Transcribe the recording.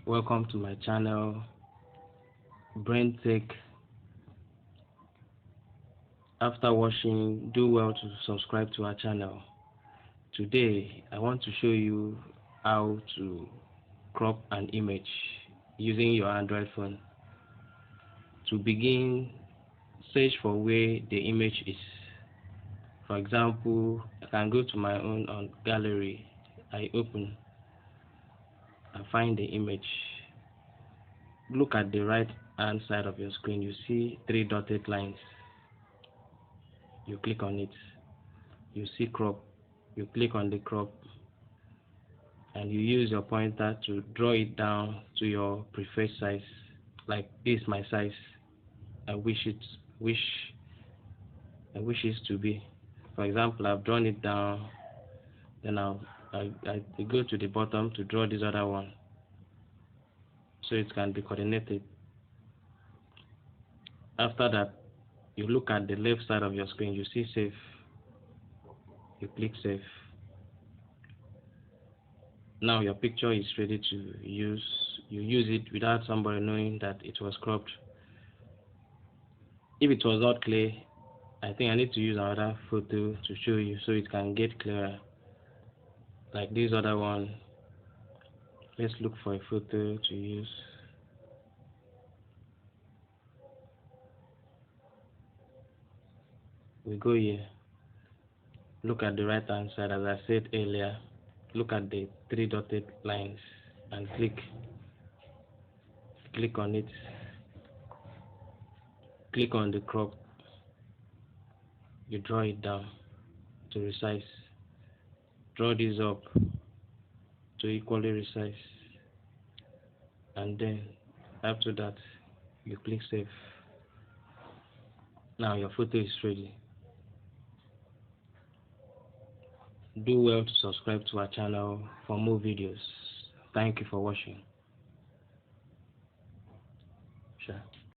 Welcome to my channel, Brain Tech. After watching, do well to subscribe to our channel. Today, I want to show you how to crop an image using your Android phone. To begin, search for where the image is. For example, I can go to my own on gallery. I open and find the image. Look at the right hand side of your screen. You see three dotted lines. You click on it. You see crop. You click on the crop and you use your pointer to draw it down to your preferred size. Like this is my size. I wish it to be. For example, I've drawn it down. Then I go to the bottom to draw this other one so it can be coordinated. After that, you look at the left side of your screen. You see save. You click save. Now your picture is ready to use. You use it without somebody knowing that it was cropped. If it was not clear, I think I need to use another photo to show you so it can get clearer. Like this other one. Let's look for a photo to use. We go here. Look at the right hand side as I said earlier. Look at the three dotted lines and click on it. Click on the crop. You draw it down to resize. Draw this up to equally resize. And then after that you click save. Now your photo is ready. Do well to subscribe to our channel for more videos. Thank you for watching.